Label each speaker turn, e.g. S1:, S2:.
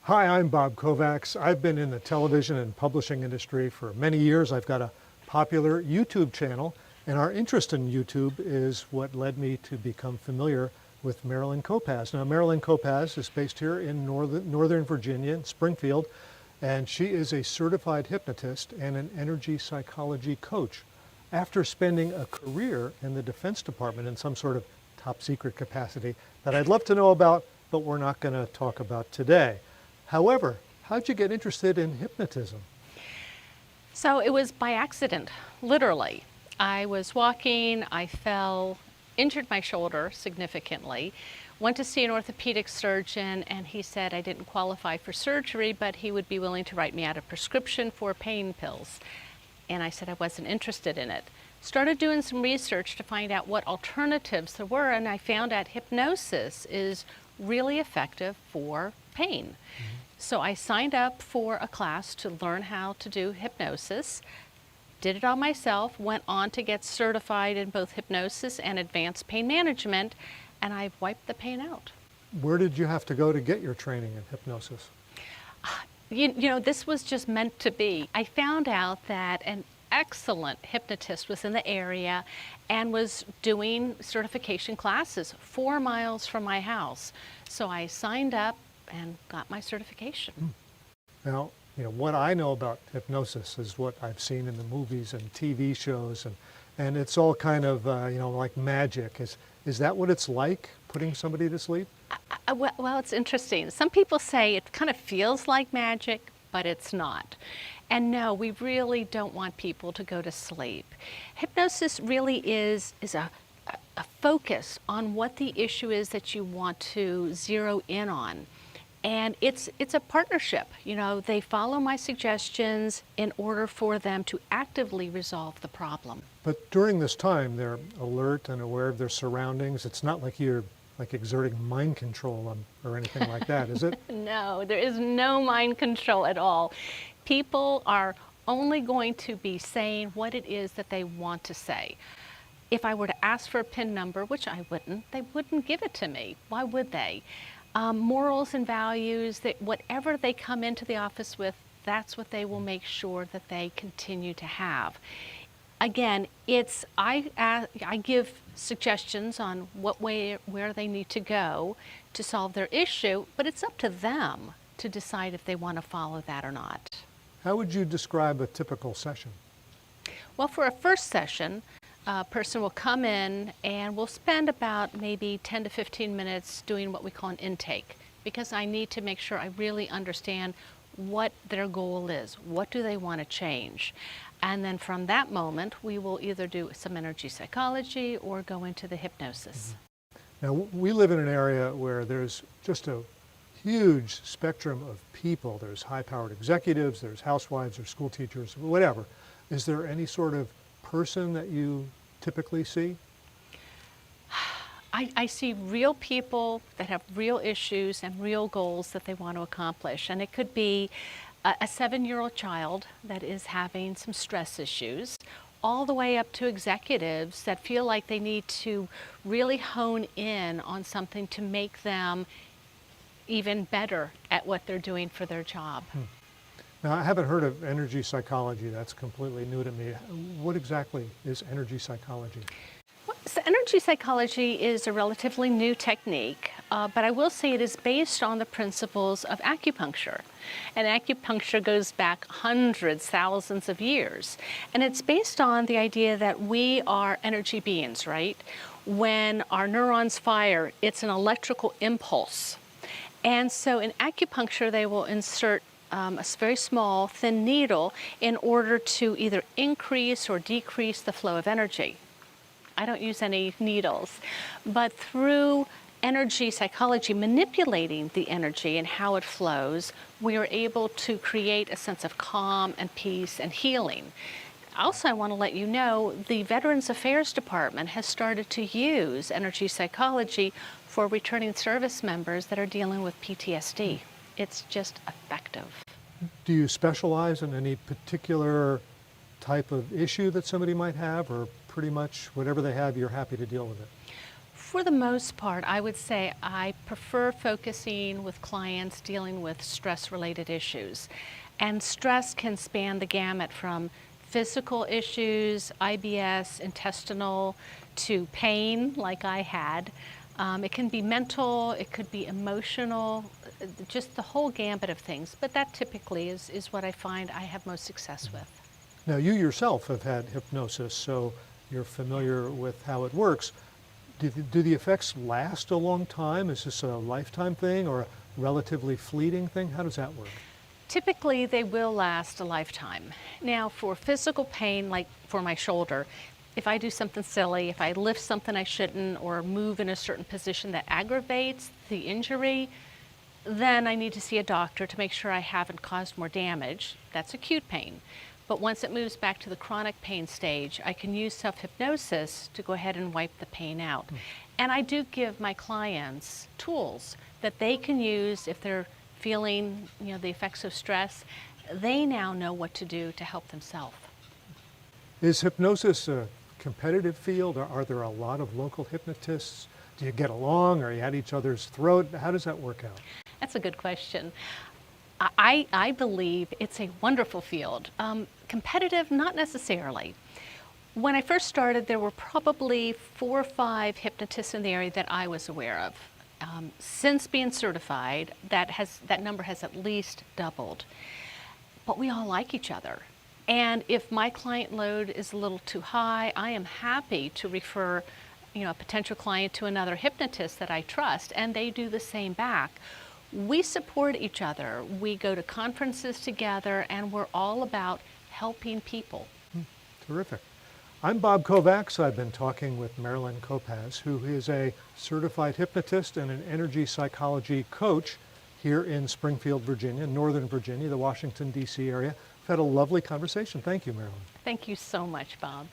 S1: Hi, I'm Bob Kovacs. I've been in the television and publishing industry for many years. I've got a popular YouTube channel, and our interest in YouTube is what led me to become familiar with Marilyn Kopasz. Now, Marilyn Kopasz is based here in Northern Virginia, in Springfield, and she is a certified hypnotist and an energy psychology coach. After spending a career in the Defense Department in some sort of top secret capacity that I'd love to know about, but we're not going to talk about today. However, how'd you get interested in hypnotism?
S2: So it was by accident, literally. I was walking, I fell, injured my shoulder significantly, went to see an orthopedic surgeon, and he said I didn't qualify for surgery, but he would be willing to write me out a prescription for pain pills. And I said I wasn't interested in it. Started doing some research to find out what alternatives there were, and I found out hypnosis is really effective for pain. So I signed up for a class to learn how to do hypnosis, did it all myself, went on to get certified in both hypnosis and advanced pain management, and I've wiped the pain out.
S1: Where did you have to go to get your training in hypnosis?
S2: You know, this was just meant to be. I found out that an excellent hypnotist was in the area and was doing certification classes 4 miles from my house. So I signed up and got my certification.
S1: Now, you know, what I know about hypnosis is what I've seen in the movies and TV shows, and it's all kind of, you know, like magic. Is that what it's like, putting somebody to sleep?
S2: Well, it's interesting. Some people say it kind of feels like magic, but it's not. And no, we really don't want people to go to sleep. Hypnosis really is a focus on what the issue is that you want to zero in on. And it's a partnership. You know, they follow my suggestions in order for them to actively resolve the problem.
S1: But during this time, they're alert and aware of their surroundings. It's not like you're like exerting mind control or anything like that, is it?
S2: No, there is no mind control at all. People are only going to be saying what it is that they want to say. If I were to ask for a PIN number, which I wouldn't, they wouldn't give it to me. Why would they? Morals and values, that whatever they come into the office with, that's what they will make sure that they continue to have. Again, I give suggestions on where they need to go to solve their issue, but it's up to them to decide if they want to follow that or not.
S1: How would you describe a typical session?
S2: Well, for a first session, a person will come in and we'll spend about maybe 10 to 15 minutes doing what we call an intake, because I need to make sure I really understand what their goal is. What do they want to change? And then from that moment, we will either do some energy psychology or go into the hypnosis.
S1: Now, we live in an area where there's just a huge spectrum of people. There's high-powered executives, there's housewives, there's school teachers, whatever. Is there any sort of person that you typically see?
S2: I see real people that have real issues and real goals that they want to accomplish. And it could be a 7-year-old child that is having some stress issues, all the way up to executives that feel like they need to really hone in on something to make them even better at what they're doing for their job.
S1: Now, I haven't heard of energy psychology. That's completely new to me. What exactly is energy psychology?
S2: So energy psychology is a relatively new technique, but I will say it is based on the principles of acupuncture. And acupuncture goes back hundreds, thousands of years. And it's based on the idea that we are energy beings, right? When our neurons fire, it's an electrical impulse. And so in acupuncture, they will insert a very small, thin needle in order to either increase or decrease the flow of energy. I don't use any needles, but through energy psychology, manipulating the energy and how it flows, we are able to create a sense of calm and peace and healing. Also, I want to let you know the Veterans Affairs Department has started to use energy psychology for returning service members that are dealing with PTSD. It's just effective.
S1: Do you specialize in any particular type of issue that somebody might have, or pretty much whatever they have, you're happy to deal with it?
S2: For the most part, I would say I prefer focusing with clients dealing with stress-related issues. And stress can span the gamut from physical issues, IBS, intestinal, to pain like I had. It can be mental, it could be emotional, just the whole gambit of things. But that typically is what I find I have most success with.
S1: Now, you yourself have had hypnosis, so you're familiar with how it works. Do the effects last a long time? Is this a lifetime thing or a relatively fleeting thing? How does that work?
S2: Typically, they will last a lifetime. Now, for physical pain, like for my shoulder, if I do something silly, if I lift something I shouldn't or move in a certain position that aggravates the injury, then I need to see a doctor to make sure I haven't caused more damage. That's acute pain. But once it moves back to the chronic pain stage, I can use self-hypnosis to go ahead and wipe the pain out. And I do give my clients tools that they can use if they're feeling, the effects of stress. They now know what to do to help themselves.
S1: Is hypnosis a competitive field, or are there a lot of local hypnotists? Do you get along? Are you at each other's throat? How does that work out?
S2: That's a good question. I believe it's a wonderful field. Competitive, not necessarily. When I first started, there were probably 4 or 5 hypnotists in the area that I was aware of. Since being certified, that number has at least doubled. But we all like each other. And if my client load is a little too high, I am happy to refer a potential client to another hypnotist that I trust, and they do the same back. We support each other. We go to conferences together, and we're all about helping people.
S1: Terrific. I'm Bob Kovacs. I've been talking with Marilyn Kopasz, who is a certified hypnotist and an energy psychology coach here in Springfield, Virginia, Northern Virginia, the Washington, D.C. area. We've had a lovely conversation. Thank you, Marilyn.
S2: Thank you so much, Bob.